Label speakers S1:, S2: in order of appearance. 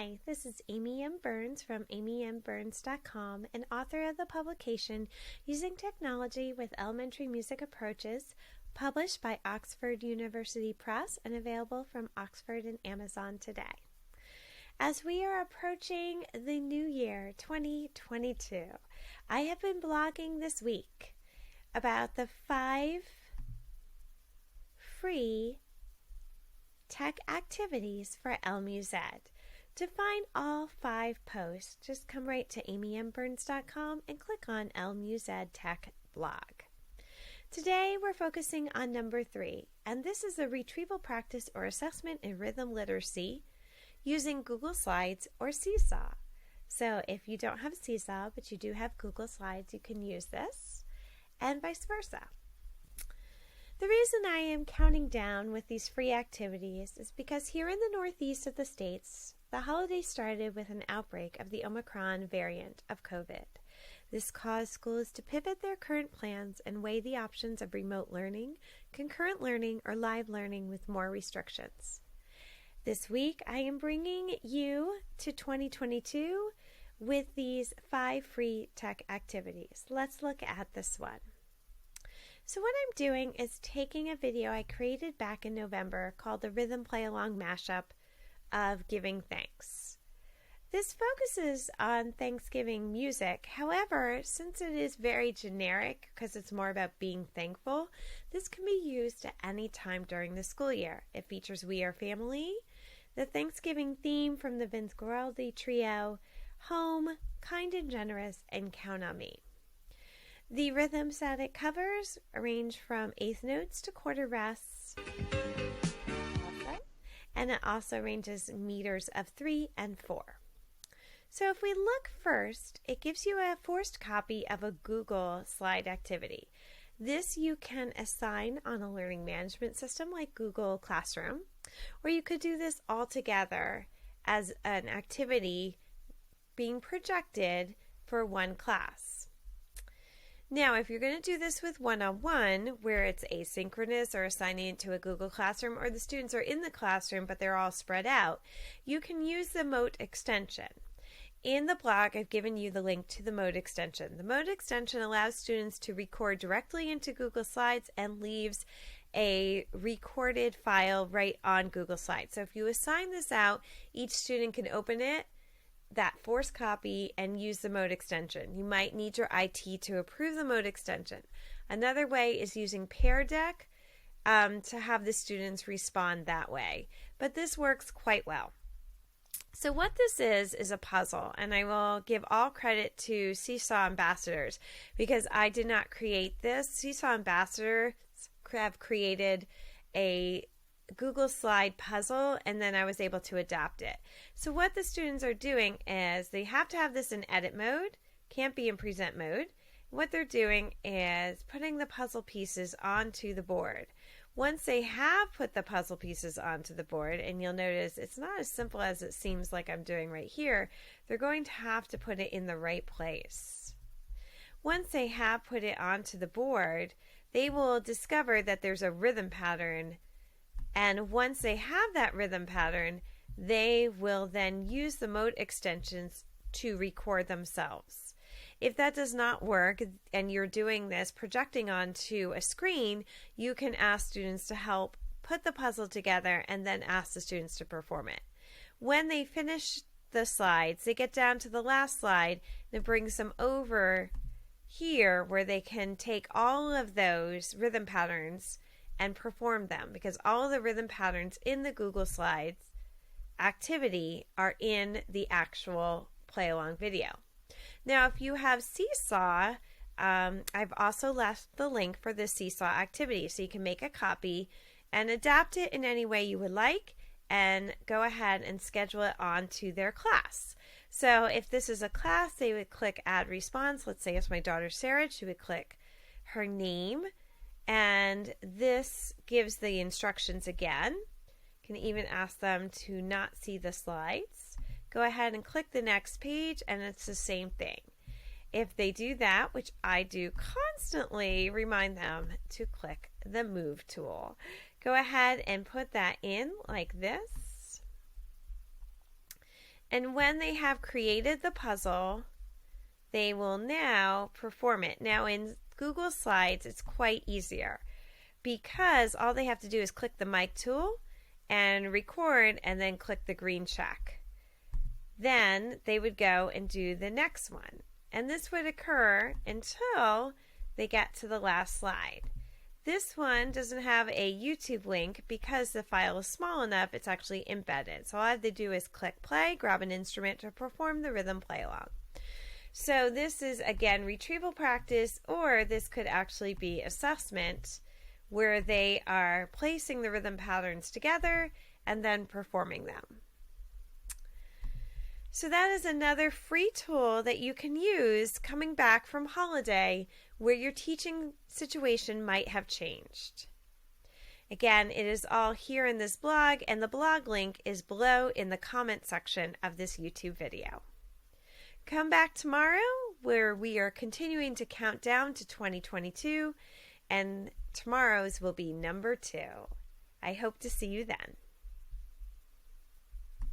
S1: Hi, this is Amy M. Burns from amymburns.com and author of the publication Using Technology with Elementary Music Approaches, published by Oxford University Press and available from Oxford and Amazon today. As we are approaching the new year, 2022, I have been blogging this week about the 5 free tech activities for LMUZ. To find all 5 posts, just come right to amymburns.com and click on LMUZ Tech Blog. Today we're focusing on number 3, and this is a retrieval practice or assessment in rhythm literacy using Google Slides or Seesaw. So if you don't have Seesaw but you do have Google Slides, you can use this, and vice versa. The reason I am counting down with these free activities is because here in the northeast of the states, the holiday started with an outbreak of the Omicron variant of COVID. This caused schools to pivot their current plans and weigh the options of remote learning, concurrent learning, or live learning with more restrictions. This week, I am bringing you to 2022 with these 5 free tech activities. Let's look at this one. So what I'm doing is taking a video I created back in November called the Rhythm Play Along Mashup of Giving Thanks. This focuses on Thanksgiving music. However, since it is very generic because it's more about being thankful, this can be used at any time during the school year. It features We Are Family, the Thanksgiving theme from the Vince Guaraldi Trio, Home, Kind and Generous, and Count on Me. The rhythms that it covers range from eighth notes to quarter rests, and it also ranges meters of 3 and 4. So if we look first, it gives you a forced copy of a Google slide activity. This you can assign on a learning management system like Google Classroom, or you could do this all together as an activity being projected for one class. Now, if you're going to do this with one-on-one, where it's asynchronous or assigning it to a Google Classroom, or the students are in the classroom but they're all spread out, you can use the Mode extension. In the blog, I've given you the link to the Mode extension. The Mode extension allows students to record directly into Google Slides and leaves a recorded file right on Google Slides. So if you assign this out, each student can open it, that forced copy, and use the Mode extension. You might need your IT to approve the Mode extension. Another way is using Pear Deck to have the students respond that way. But this works quite well. So what this is a puzzle, and I will give all credit to Seesaw ambassadors because I did not create this. Seesaw ambassadors have created a Google slide puzzle, and then I was able to adapt it. So what the students are doing is they have to have this in edit mode, can't be in present mode. What they're doing is putting the puzzle pieces onto the board. Once they have put the puzzle pieces onto the board, and you'll notice it's not as simple as it seems like I'm doing right here, they're going to have to put it in the right place. Once they have put it onto the board, they will discover that there's a rhythm pattern. And once they have that rhythm pattern, they will then use the Mode extensions to record themselves. If that does not work and you're doing this projecting onto a screen, you can ask students to help put the puzzle together and then ask the students to perform it. When they finish the slides, they get down to the last slide, and it brings them over here where they can take all of those rhythm patterns and perform them, because all of the rhythm patterns in the Google Slides activity are in the actual play along video. Now, if you have Seesaw, I've also left the link for the Seesaw activity, so you can make a copy and adapt it in any way you would like and go ahead and schedule it onto their class. So if this is a class, they would click Add Response. Let's say it's my daughter Sarah. She would click her name, and this gives the instructions again. You can even ask them to not see the slides. Go ahead and click the next page, and it's the same thing. If they do that, which I do constantly, remind them to click the Move tool. Go ahead and put that in like this. And when they have created the puzzle, they will now perform it. Now in Google Slides, it's quite easier because all they have to do is click the mic tool and record and then click the green check. Then they would go and do the next one. And this would occur until they get to the last slide. This one doesn't have a YouTube link because the file is small enough, it's actually embedded. So all I have to do is click play, grab an instrument to perform the rhythm play along. So this is, again, retrieval practice, or this could actually be assessment where they are placing the rhythm patterns together and then performing them. So that is another free tool that you can use coming back from holiday where your teaching situation might have changed. Again, it is all here in this blog, and the blog link is below in the comment section of this YouTube video. Come back tomorrow where we are continuing to count down to 2022, and tomorrow's will be number 2. I hope to see you then.